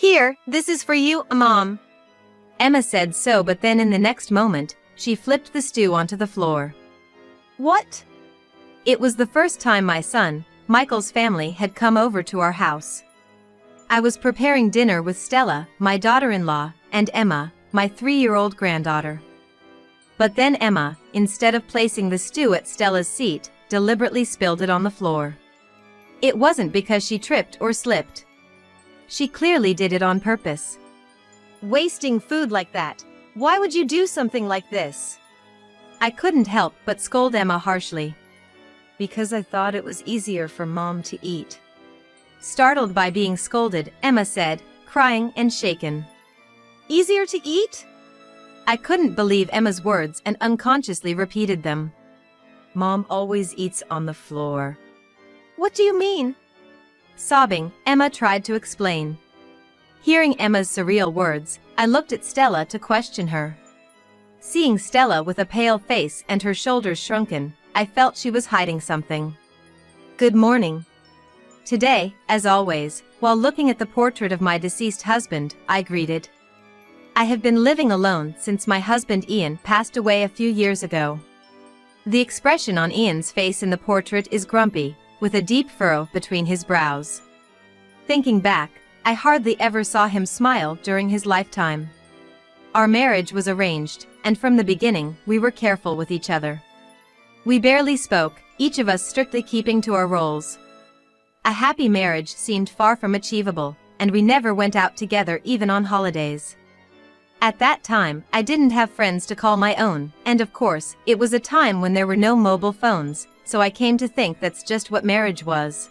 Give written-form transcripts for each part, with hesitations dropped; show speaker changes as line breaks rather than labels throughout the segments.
Here, this is for you, Mom. Emma said so, but then in the next moment, she flipped the stew onto the floor. What? It was the first time my son, Michael's family had come over to our house. I was preparing dinner with Stella, my daughter-in-law, and Emma, my 3-year-old granddaughter. But then Emma, instead of placing the stew at Stella's seat, deliberately spilled it on the floor. It wasn't because she tripped or slipped. She clearly did it on purpose. Wasting food like that. Why would you do something like this? I couldn't help but scold Emma harshly. Because I thought it was easier for Mom to eat. Startled by being scolded, Emma said, crying and shaken. Easier to eat? I couldn't believe Emma's words and unconsciously repeated them. Mom always eats on the floor. What do you mean? Sobbing, Emma tried to explain. Hearing Emma's surreal words, I looked at Stella to question her. Seeing Stella with a pale face and her shoulders shrunken, I felt she was hiding something. Good morning. Today, as always, while looking at the portrait of my deceased husband, I greeted. I have been living alone since my husband Ian passed away a few years ago. The expression on Ian's face in the portrait is grumpy, with a deep furrow between his brows. Thinking back, I hardly ever saw him smile during his lifetime. Our marriage was arranged, and from the beginning, we were careful with each other. We barely spoke, each of us strictly keeping to our roles. A happy marriage seemed far from achievable, and we never went out together even on holidays. At that time, I didn't have friends to call my own, and of course, it was a time when there were no mobile phones, so I came to think that's just what marriage was.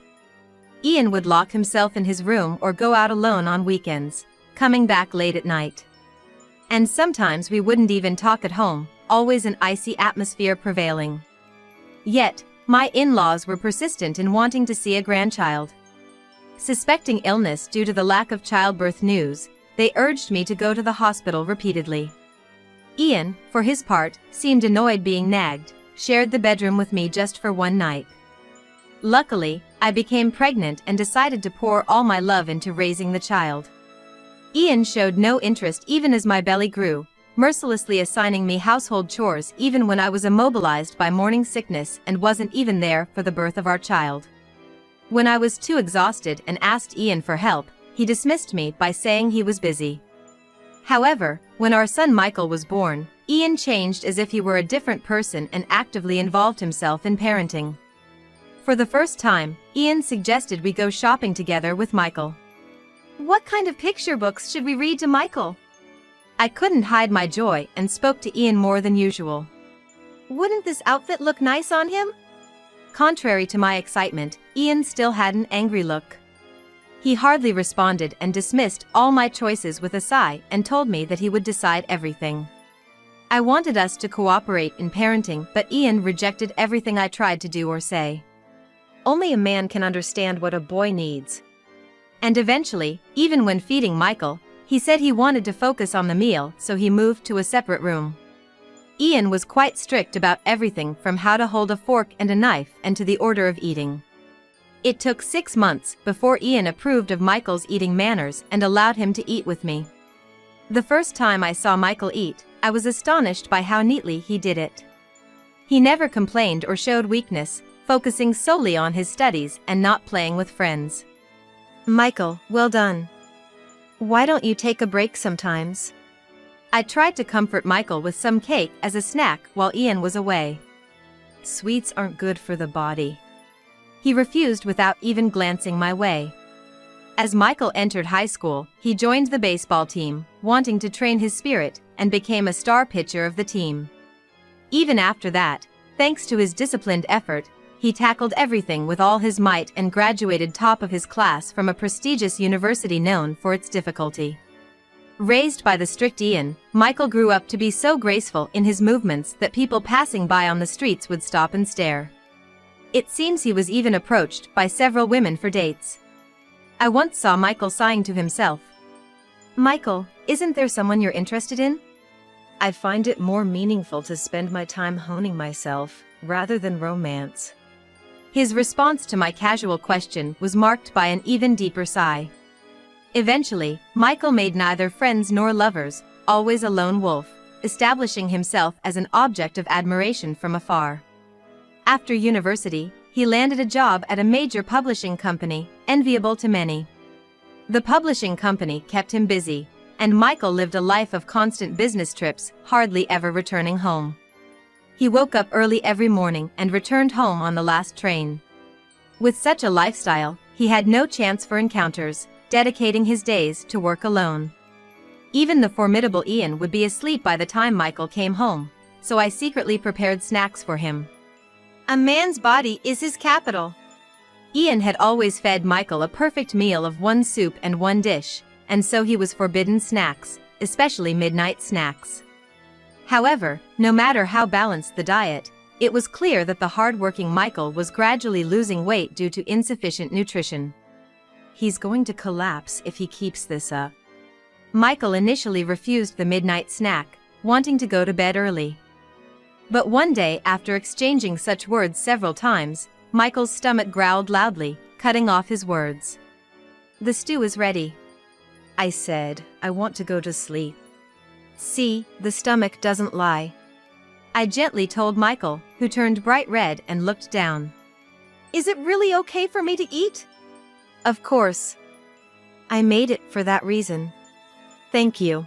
Ian would lock himself in his room or go out alone on weekends, coming back late at night. And sometimes we wouldn't even talk at home, always an icy atmosphere prevailing. Yet, my in-laws were persistent in wanting to see a grandchild. Suspecting illness due to the lack of childbirth news, they urged me to go to the hospital repeatedly. Ian, for his part, seemed annoyed being nagged, shared the bedroom with me just for one night. Luckily, I became pregnant and decided to pour all my love into raising the child. Ian showed no interest even as my belly grew, mercilessly assigning me household chores even when I was immobilized by morning sickness and wasn't even there for the birth of our child. When I was too exhausted and asked Ian for help, he dismissed me by saying he was busy. However, when our son Michael was born, Ian changed as if he were a different person and actively involved himself in parenting. For the first time, Ian suggested we go shopping together with Michael. What kind of picture books should we read to Michael? I couldn't hide my joy and spoke to Ian more than usual. Wouldn't this outfit look nice on him? Contrary to my excitement, Ian still had an angry look. He hardly responded and dismissed all my choices with a sigh and told me that he would decide everything. I wanted us to cooperate in parenting, but Ian rejected everything I tried to do or say. Only a man can understand what a boy needs. And eventually, even when feeding Michael, he said he wanted to focus on the meal, so he moved to a separate room. Ian was quite strict about everything from how to hold a fork and a knife and to the order of eating. It took 6 months before Ian approved of Michael's eating manners and allowed him to eat with me. The first time I saw Michael eat, I was astonished by how neatly he did it. He never complained or showed weakness, focusing solely on his studies and not playing with friends. Michael, well done. Why don't you take a break sometimes? I tried to comfort Michael with some cake as a snack while Ian was away. Sweets aren't good for the body. He refused without even glancing my way. As Michael entered high school, he joined the baseball team, wanting to train his spirit, and became a star pitcher of the team. Even after that, thanks to his disciplined effort, he tackled everything with all his might and graduated top of his class from a prestigious university known for its difficulty. Raised by the strict Ian, Michael grew up to be so graceful in his movements that people passing by on the streets would stop and stare. It seems he was even approached by several women for dates. I once saw Michael sighing to himself. Michael, isn't there someone you're interested in? I find it more meaningful to spend my time honing myself, rather than romance. His response to my casual question was marked by an even deeper sigh. Eventually, Michael made neither friends nor lovers, always a lone wolf, establishing himself as an object of admiration from afar. After university, he landed a job at a major publishing company, enviable to many. The publishing company kept him busy, and Michael lived a life of constant business trips, hardly ever returning home. He woke up early every morning and returned home on the last train. With such a lifestyle, he had no chance for encounters, dedicating his days to work alone. Even the formidable Ian would be asleep by the time Michael came home, so I secretly prepared snacks for him. A man's body is his capital. Ian had always fed Michael a perfect meal of one soup and one dish, and so he was forbidden snacks, especially midnight snacks. However, no matter how balanced the diet, it was clear that the hard-working Michael was gradually losing weight due to insufficient nutrition. He's going to collapse if he keeps this up. Michael initially refused the midnight snack, wanting to go to bed early. But one day, after exchanging such words several times, Michael's stomach growled loudly, cutting off his words. "The stew is ready." I said, "I want to go to sleep." "See, the stomach doesn't lie," I gently told Michael, who turned bright red and looked down. "Is it really okay for me to eat?" "Of course. I made it for that reason." "Thank you."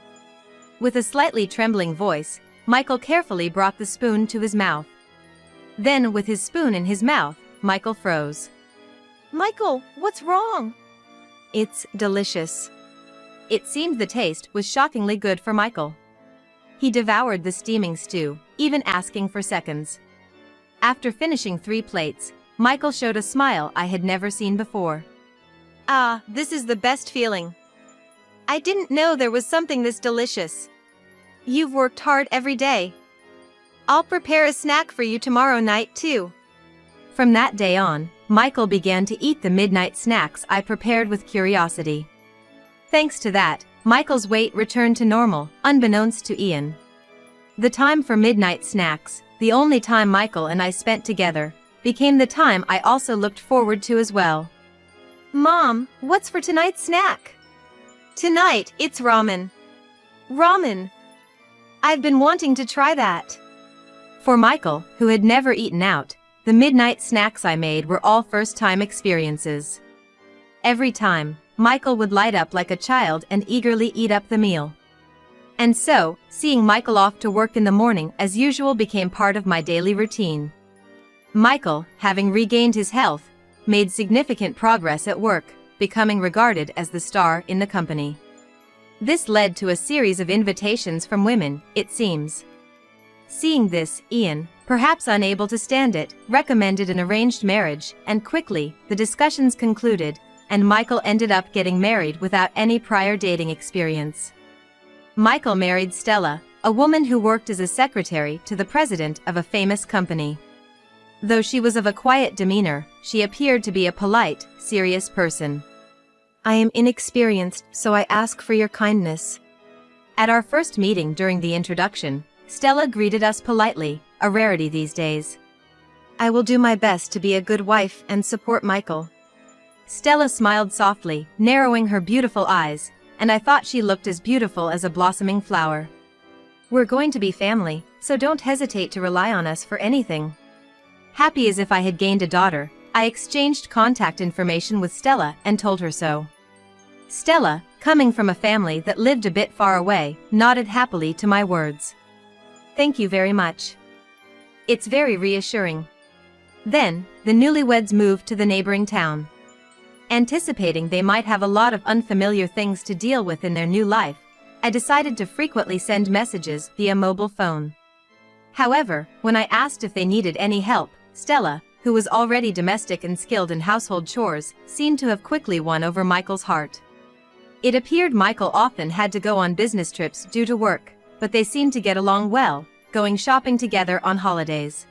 With a slightly trembling voice, Michael carefully brought the spoon to his mouth. Then, with his spoon in his mouth, Michael froze. "Michael, what's wrong?" "It's delicious." It seemed the taste was shockingly good for Michael. He devoured the steaming stew, even asking for seconds. After finishing 3 plates, Michael showed a smile I had never seen before. "Ah, this is the best feeling. I didn't know there was something this delicious. You've worked hard every day. I'll prepare a snack for you tomorrow night too." From that day on, Michael began to eat the midnight snacks I prepared with curiosity. Thanks to that, Michael's weight returned to normal, unbeknownst to Ian. The time for midnight snacks, the only time Michael and I spent together, became the time I also looked forward to as well. "Mom, what's for tonight's snack?" "Tonight, it's ramen." "Ramen? I've been wanting to try that." For Michael, who had never eaten out, the midnight snacks I made were all first-time experiences. Every time, Michael would light up like a child and eagerly eat up the meal. And so, seeing Michael off to work in the morning as usual became part of my daily routine. Michael, having regained his health, made significant progress at work, becoming regarded as the star in the company. This led to a series of invitations from women, it seems. Seeing this, Ian, perhaps unable to stand it, recommended an arranged marriage, and quickly, the discussions concluded, and Michael ended up getting married without any prior dating experience. Michael married Stella, a woman who worked as a secretary to the president of a famous company. Though she was of a quiet demeanor, she appeared to be a polite, serious person. "I am inexperienced, so I ask for your kindness." At our first meeting during the introduction, Stella greeted us politely, a rarity these days. "I will do my best to be a good wife and support Michael." Stella smiled softly, narrowing her beautiful eyes, and I thought she looked as beautiful as a blossoming flower. "We're going to be family, so don't hesitate to rely on us for anything." Happy as if I had gained a daughter, I exchanged contact information with Stella and told her so. Stella, coming from a family that lived a bit far away, nodded happily to my words. "Thank you very much. It's very reassuring." Then, the newlyweds moved to the neighboring town. Anticipating they might have a lot of unfamiliar things to deal with in their new life, I decided to frequently send messages via mobile phone. However, when I asked if they needed any help, Stella, who was already domestic and skilled in household chores, seemed to have quickly won over Michael's heart. It appeared Michael often had to go on business trips due to work, but they seemed to get along well, going shopping together on holidays.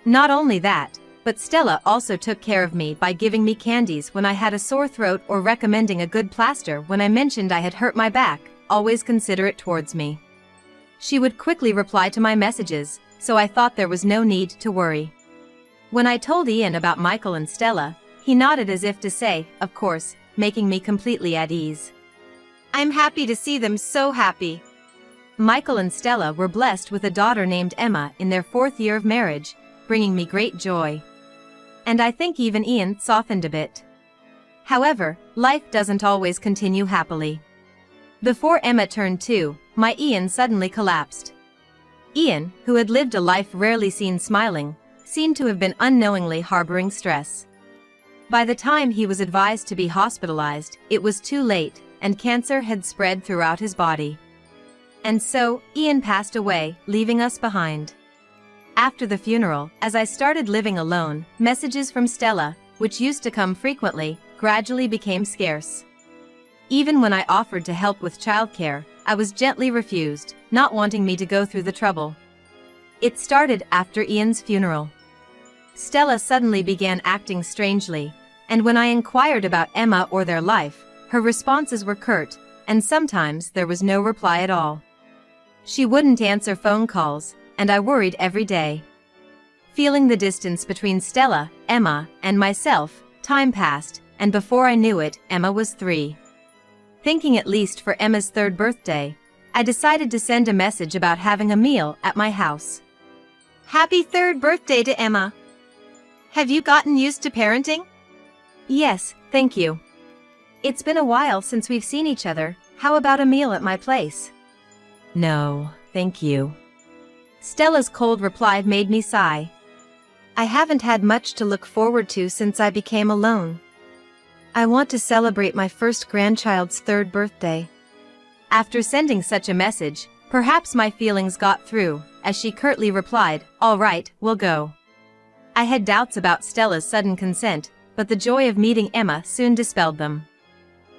Not only that, but Stella also took care of me by giving me candies when I had a sore throat or recommending a good plaster when I mentioned I had hurt my back, always considerate towards me. She would quickly reply to my messages, so I thought there was no need to worry. When I told Ian about Michael and Stella, he nodded as if to say, "Of course, making me completely at ease. I'm happy to see them so happy. Michael and Stella were blessed with a daughter named Emma in their 4th year of marriage, bringing me great joy. And I think even Ian softened a bit. However, life doesn't always continue happily. Before Emma turned 2, my Ian suddenly collapsed. Ian, who had lived a life rarely seen smiling, seemed to have been unknowingly harboring stress. By the time he was advised to be hospitalized, it was too late, and cancer had spread throughout his body. And so, Ian passed away, leaving us behind. After the funeral, as I started living alone, messages from Stella, which used to come frequently, gradually became scarce. Even when I offered to help with childcare, I was gently refused, not wanting me to go through the trouble. It started after Ian's funeral. Stella suddenly began acting strangely, and when I inquired about Emma or their life, her responses were curt, and sometimes there was no reply at all. She wouldn't answer phone calls, and I worried every day. Feeling the distance between Stella, Emma, and myself, time passed, and before I knew it, Emma was 3. Thinking at least for Emma's 3rd birthday, I decided to send a message about having a meal at my house. Happy 3rd birthday to Emma! Have you gotten used to parenting? Yes, thank you. It's been a while since we've seen each other. How about a meal at my place? No, thank you. Stella's cold reply made me sigh. I haven't had much to look forward to since I became alone. I want to celebrate my first grandchild's 3rd birthday. After sending such a message, perhaps my feelings got through, as she curtly replied, "All right, we'll go." I had doubts about Stella's sudden consent, but the joy of meeting Emma soon dispelled them.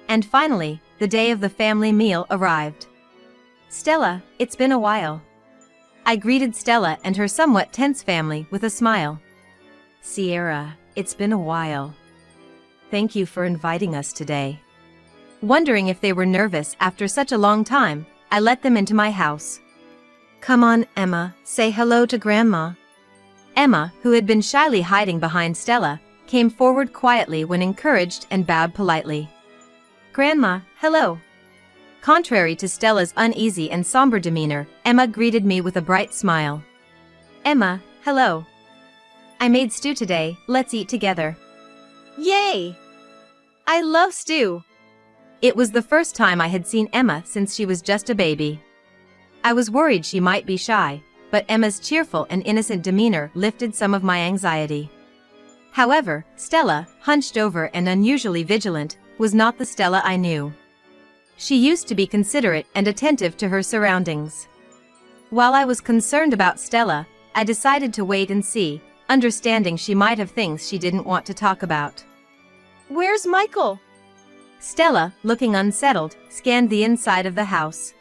And finally, the day of the family meal arrived. Stella, it's been a while. I greeted Stella and her somewhat tense family with a smile. Sierra, it's been a while. Thank you for inviting us today. Wondering if they were nervous after such a long time, I let them into my house. Come on, Emma, say hello to Grandma. Emma, who had been shyly hiding behind Stella, came forward quietly when encouraged and bowed politely. Grandma, hello. Contrary to Stella's uneasy and somber demeanor, Emma greeted me with a bright smile. Emma, hello. I made stew today, let's eat together. Yay! I love stew. It was the first time I had seen Emma since she was just a baby. I was worried she might be shy, but Emma's cheerful and innocent demeanor lifted some of my anxiety. However, Stella, hunched over and unusually vigilant, was not the Stella I knew. She used to be considerate and attentive to her surroundings. While I was concerned about Stella, I decided to wait and see, understanding she might have things she didn't want to talk about. Where's Michael? Stella, looking unsettled, scanned the inside of the house.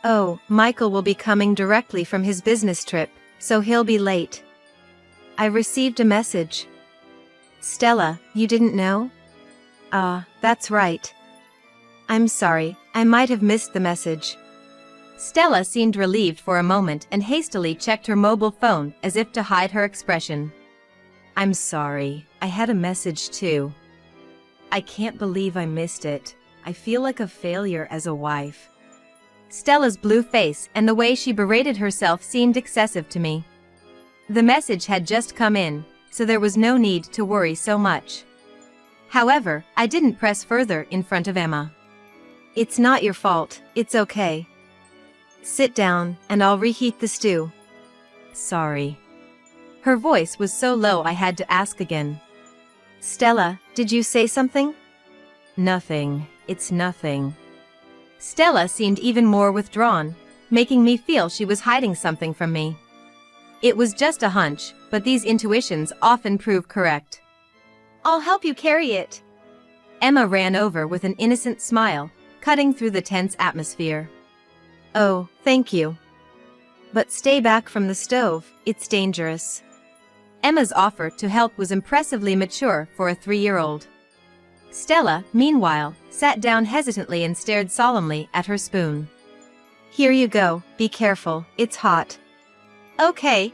Oh, Michael will be coming directly from his business trip, so he'll be late. I received a message. Stella, you didn't know? Ah, that's right. I'm sorry, I might have missed the message. Stella seemed relieved for a moment and hastily checked her mobile phone as if to hide her expression. I'm sorry, I had a message too. I can't believe I missed it. I feel like a failure as a wife. Stella's blue face and the way she berated herself seemed excessive to me. The message had just come in, so there was no need to worry so much. However, I didn't press further in front of Emma. It's not your fault, it's okay. Sit down, and I'll reheat the stew. Sorry. Her voice was so low I had to ask again. Stella, did you say something? Nothing, it's nothing. Stella seemed even more withdrawn, making me feel she was hiding something from me. It was just a hunch, but these intuitions often prove correct. I'll help you carry it. Emma ran over with an innocent smile, cutting through the tense atmosphere. Oh, thank you. But stay back from the stove, it's dangerous. Emma's offer to help was impressively mature for a 3-year-old. Stella, meanwhile, sat down hesitantly and stared solemnly at her spoon. Here you go, be careful, it's hot. Okay.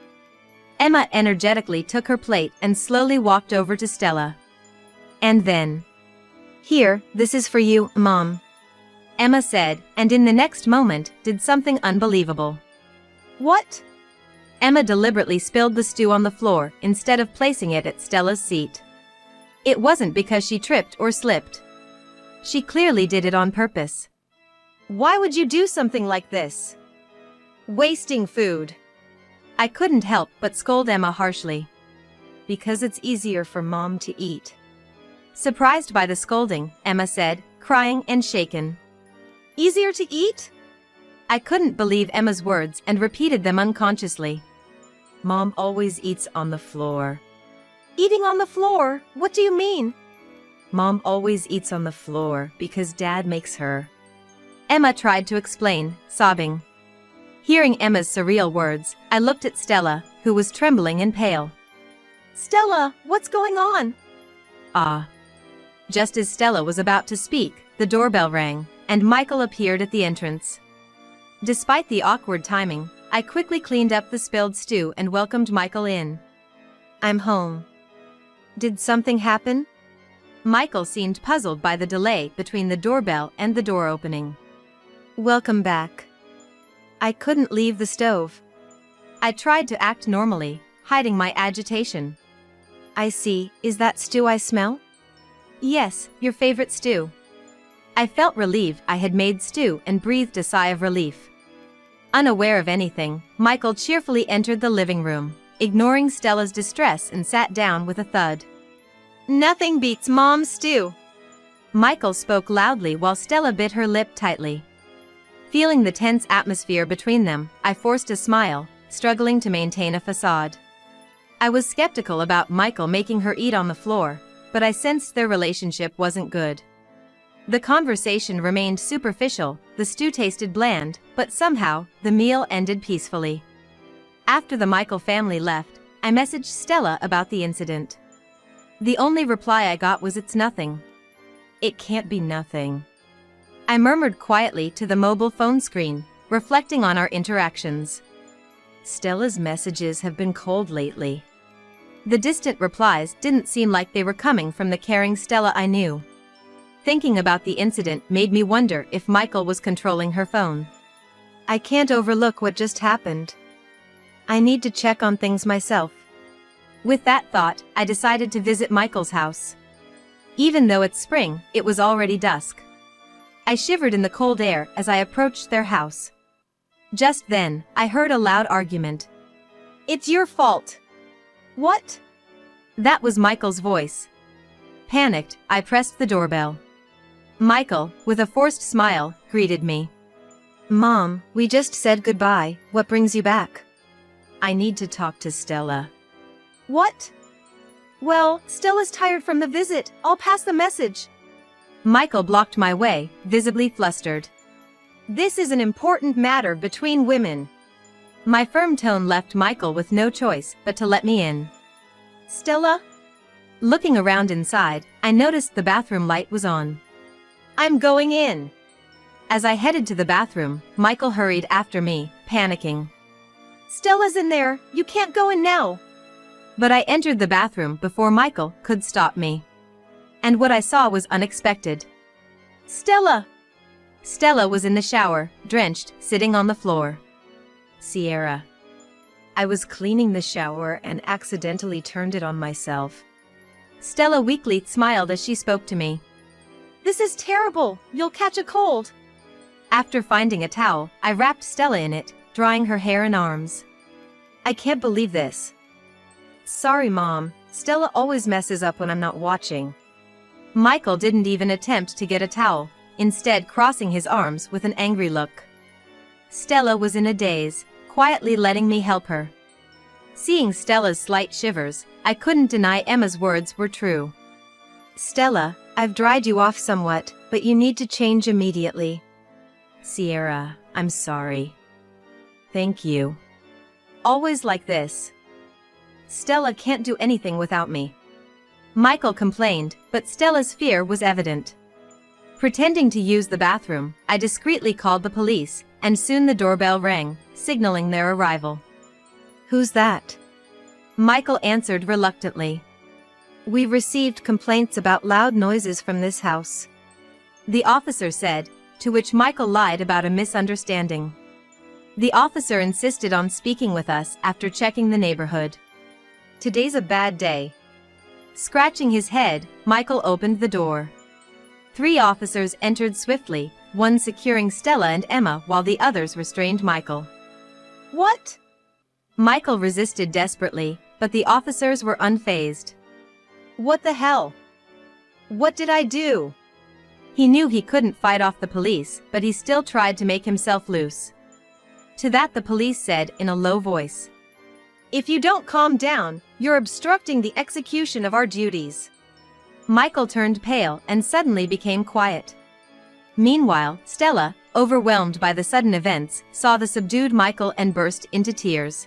Emma energetically took her plate and slowly walked over to Stella. And then, Here, this is for you, Mom, Emma said, and in the next moment, did something unbelievable. What? Emma deliberately spilled the stew on the floor instead of placing it at Stella's seat. It wasn't because she tripped or slipped. She clearly did it on purpose. Why would you do something like this? Wasting food. I couldn't help but scold Emma harshly. Because it's easier for Mom to eat. Surprised by the scolding, Emma said, crying and shaken. Easier to eat? I couldn't believe Emma's words and repeated them unconsciously. Mom always eats on the floor. Eating on the floor? What do you mean? Mom always eats on the floor because Dad makes her. Emma tried to explain, sobbing. Hearing Emma's surreal words, I looked at Stella, who was trembling and pale. Stella, what's going on? Just as Stella was about to speak, the doorbell rang, and Michael appeared at the entrance. Despite the awkward timing, I quickly cleaned up the spilled stew and welcomed Michael in. I'm home. Did something happen? Michael seemed puzzled by the delay between the doorbell and the door opening. Welcome back. I couldn't leave the stove. I tried to act normally, hiding my agitation. I see, is that stew I smell? Yes, your favorite stew. I felt relieved I had made stew and breathed a sigh of relief. Unaware of anything, Michael cheerfully entered the living room, ignoring Stella's distress and sat down with a thud. Nothing beats Mom's stew. Michael spoke loudly while Stella bit her lip tightly. Feeling the tense atmosphere between them, I forced a smile, struggling to maintain a facade. I was skeptical about Michael making her eat on the floor, but I sensed their relationship wasn't good. The conversation remained superficial, the stew tasted bland, but somehow, the meal ended peacefully. After the Michael family left, I messaged Stella about the incident. The only reply I got was it's nothing. It can't be nothing. I murmured quietly to the mobile phone screen, reflecting on our interactions. Stella's messages have been cold lately. The distant replies didn't seem like they were coming from the caring Stella I knew. Thinking about the incident made me wonder if Michael was controlling her phone. I can't overlook what just happened. I need to check on things myself. With that thought, I decided to visit Michael's house. Even though it's spring, it was already dusk. I shivered in the cold air as I approached their house. Just then, I heard a loud argument. It's your fault. What? That was Michael's voice. Panicked, I pressed the doorbell. Michael, with a forced smile, greeted me. Mom, we just said goodbye, what brings you back? I need to talk to Stella. What? Well, Stella's tired from the visit, I'll pass the message. Michael blocked my way, visibly flustered. This is an important matter between women. My firm tone left Michael with no choice but to let me in. Stella? Looking around inside, I noticed the bathroom light was on. I'm going in. As I headed to the bathroom, Michael hurried after me, panicking. Stella's in there, you can't go in now. But I entered the bathroom before Michael could stop me. And what I saw was unexpected. Stella! Stella was in the shower, drenched, sitting on the floor. Sierra. I was cleaning the shower and accidentally turned it on myself. Stella weakly smiled as she spoke to me. This is terrible, you'll catch a cold. After finding a towel, I wrapped Stella in it, drying her hair and arms. I can't believe this. Sorry, Mom, Stella always messes up when I'm not watching. Michael didn't even attempt to get a towel, instead crossing his arms with an angry look. Stella was in a daze, quietly letting me help her. Seeing Stella's slight shivers, I couldn't deny Emma's words were true. Stella, I've dried you off somewhat, but you need to change immediately. Sierra, I'm sorry. Thank you. Always like this. Stella can't do anything without me. Michael complained, but Stella's fear was evident. Pretending to use the bathroom, I discreetly called the police, and soon the doorbell rang, signaling their arrival. Who's that? Michael answered reluctantly. "We've received complaints about loud noises from this house," the officer said, to which Michael lied about a misunderstanding. The officer insisted on speaking with us after checking the neighborhood. "Today's a bad day." Scratching his head, Michael opened the door. 3 officers entered swiftly, one securing Stella and Emma while the others restrained Michael. "What?" Michael resisted desperately, but the officers were unfazed. "What the hell? What did I do?" He knew he couldn't fight off the police, but he still tried to make himself loose. To that the police said in a low voice, "If you don't calm down, you're obstructing the execution of our duties." Michael turned pale and suddenly became quiet. Meanwhile, Stella, overwhelmed by the sudden events, saw the subdued Michael and burst into tears.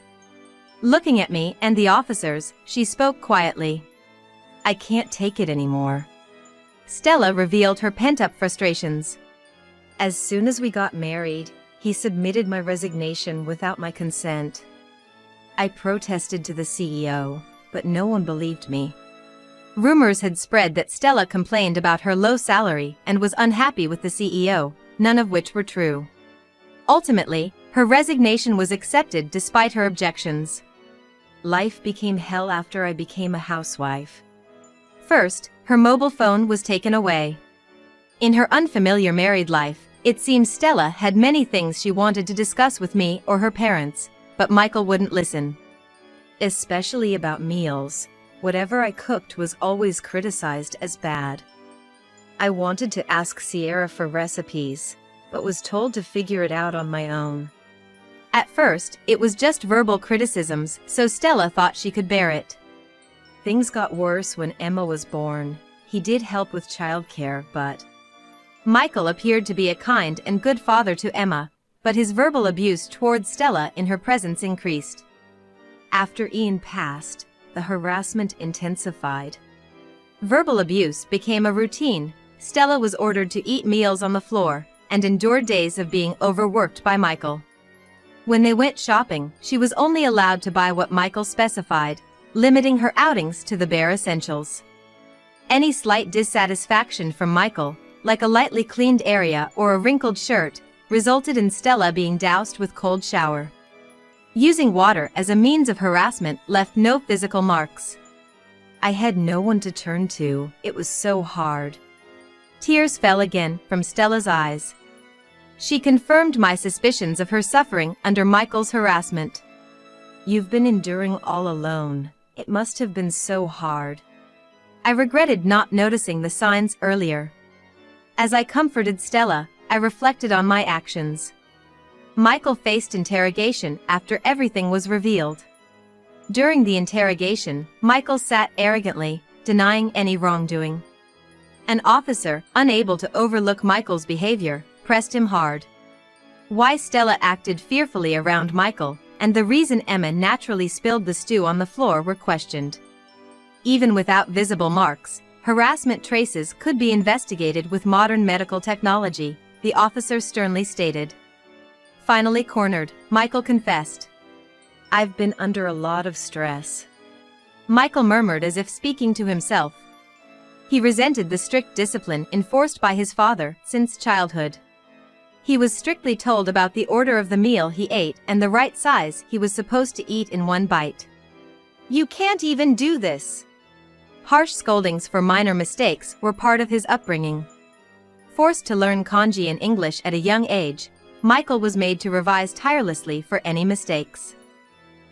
Looking at me and the officers, she spoke quietly. "I can't take it anymore." Stella revealed her pent-up frustrations. "As soon as we got married, he submitted my resignation without my consent. I protested to the CEO, but no one believed me." Rumors had spread that Stella complained about her low salary and was unhappy with the CEO, none of which were true. Ultimately, her resignation was accepted despite her objections. Life became hell after I became a housewife. First, her mobile phone was taken away. In her unfamiliar married life, it seems Stella had many things she wanted to discuss with me or her parents, but Michael wouldn't listen. Especially about meals. Whatever I cooked was always criticized as bad. I wanted to ask Sierra for recipes, but was told to figure it out on my own. At first, it was just verbal criticisms, so Stella thought she could bear it. Things got worse when Emma was born. He did help with childcare, but Michael appeared to be a kind and good father to Emma, but his verbal abuse towards Stella in her presence increased. After Ian passed, the harassment intensified. Verbal abuse became a routine. Stella was ordered to eat meals on the floor and endured days of being overworked by Michael. When they went shopping, she was only allowed to buy what Michael specified, limiting her outings to the bare essentials. Any slight dissatisfaction from Michael, like a lightly cleaned area or a wrinkled shirt, resulted in Stella being doused with cold shower. Using water as a means of harassment left no physical marks. I had no one to turn to, it was so hard. Tears fell again from Stella's eyes. She confirmed my suspicions of her suffering under Michael's harassment. "You've been enduring all alone. It must have been so hard." I regretted not noticing the signs earlier. As I comforted Stella, I reflected on my actions. Michael faced interrogation after everything was revealed. During the interrogation, Michael sat arrogantly, denying any wrongdoing. An officer, unable to overlook Michael's behavior, pressed him hard. Why Stella acted fearfully around Michael, and the reason Emma naturally spilled the stew on the floor were questioned. Even without visible marks, harassment traces could be investigated with modern medical technology, the officer sternly stated. Finally cornered, Michael confessed. "I've been under a lot of stress." Michael murmured as if speaking to himself. He resented the strict discipline enforced by his father since childhood. He was strictly told about the order of the meal he ate and the right size he was supposed to eat in one bite. "You can't even do this." Harsh scoldings for minor mistakes were part of his upbringing. Forced to learn kanji and English at a young age, Michael was made to revise tirelessly for any mistakes.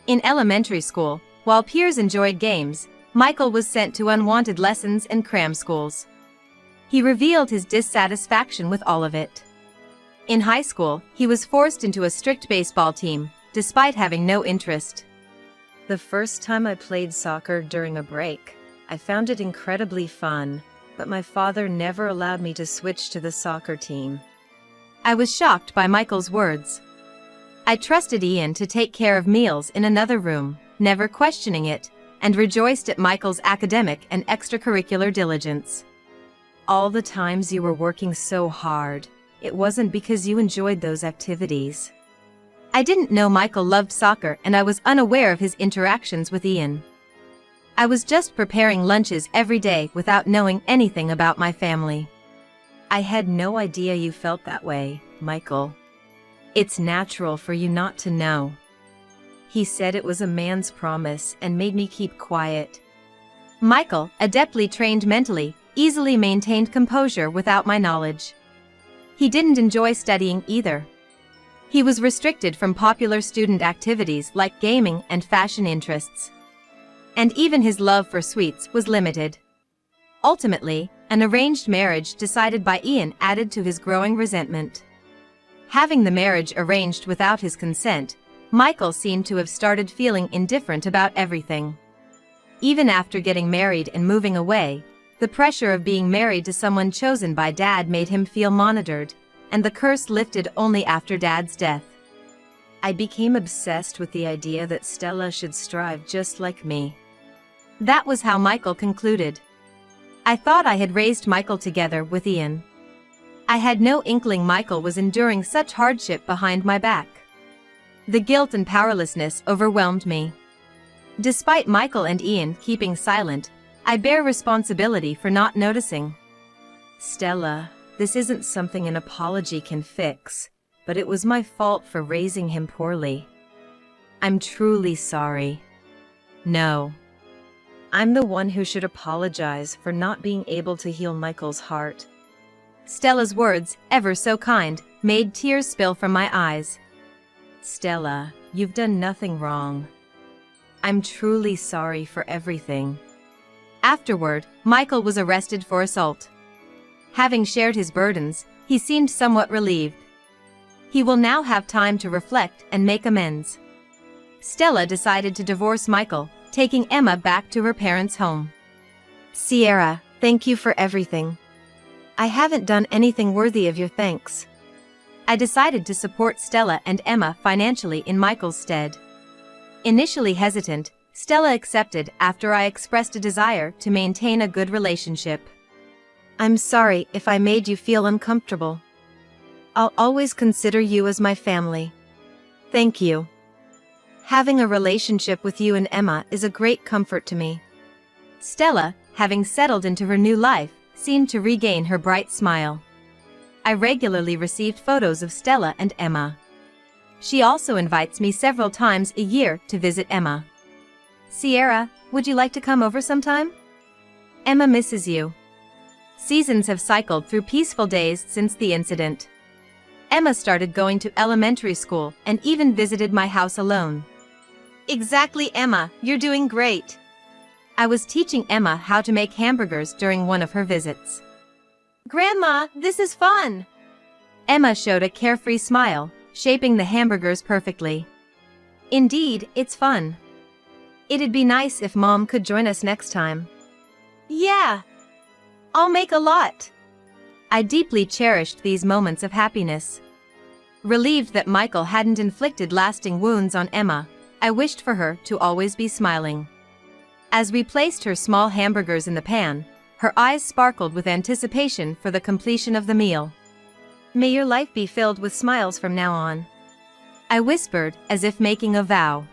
In elementary school, while peers enjoyed games, Michael was sent to unwanted lessons and cram schools. He revealed his dissatisfaction with all of it. In high school, he was forced into a strict baseball team, despite having no interest. "The first time I played soccer during a break, I found it incredibly fun, but my father never allowed me to switch to the soccer team." I was shocked by Michael's words. I trusted Ian to take care of meals in another room, never questioning it, and rejoiced at Michael's academic and extracurricular diligence. "All the times you were working so hard, it wasn't because you enjoyed those activities." I didn't know Michael loved soccer and I was unaware of his interactions with Ian. I was just preparing lunches every day without knowing anything about my family. I had no idea you felt that way, Michael. It's natural for you not to know. He said it was a man's promise and made me keep quiet. Michael, adeptly trained mentally, easily maintained composure without my knowledge. He didn't enjoy studying either. He was restricted from popular student activities like gaming and fashion interests. And even his love for sweets was limited. Ultimately, an arranged marriage decided by Ian added to his growing resentment. Having the marriage arranged without his consent, Michael seemed to have started feeling indifferent about everything. Even after getting married and moving away, the pressure of being married to someone chosen by Dad made him feel monitored, and the curse lifted only after Dad's death. I became obsessed with the idea that Stella should strive just like me. That was how Michael concluded. I thought I had raised Michael together with Ian. I had no inkling Michael was enduring such hardship behind my back. The guilt and powerlessness overwhelmed me. Despite Michael and Ian keeping silent, I bear responsibility for not noticing. Stella, this isn't something an apology can fix, but it was my fault for raising him poorly. I'm truly sorry. No. I'm the one who should apologize for not being able to heal Michael's heart. Stella's words, ever so kind, made tears spill from my eyes. Stella, you've done nothing wrong. I'm truly sorry for everything. Afterward, Michael was arrested for assault. Having shared his burdens, he seemed somewhat relieved. He will now have time to reflect and make amends. Stella decided to divorce Michael, taking Emma back to her parents' home. Sierra, thank you for everything. I haven't done anything worthy of your thanks. I decided to support Stella and Emma financially in Michael's stead. Initially hesitant, Stella accepted after I expressed a desire to maintain a good relationship. I'm sorry if I made you feel uncomfortable. I'll always consider you as my family. Thank you. Having a relationship with you and Emma is a great comfort to me. Stella, having settled into her new life, seemed to regain her bright smile. I regularly received photos of Stella and Emma. She also invites me several times a year to visit Emma. Sierra, would you like to come over sometime? Emma misses you. Seasons have cycled through peaceful days since the incident. Emma started going to elementary school and even visited my house alone. Exactly, Emma, you're doing great. I was teaching Emma how to make hamburgers during one of her visits. Grandma, this is fun! Emma showed a carefree smile, shaping the hamburgers perfectly. Indeed, it's fun. It'd be nice if Mom could join us next time. Yeah. I'll make a lot. I deeply cherished these moments of happiness. Relieved that Michael hadn't inflicted lasting wounds on Emma, I wished for her to always be smiling. As we placed her small hamburgers in the pan, her eyes sparkled with anticipation for the completion of the meal. May your life be filled with smiles from now on. I whispered, as if making a vow.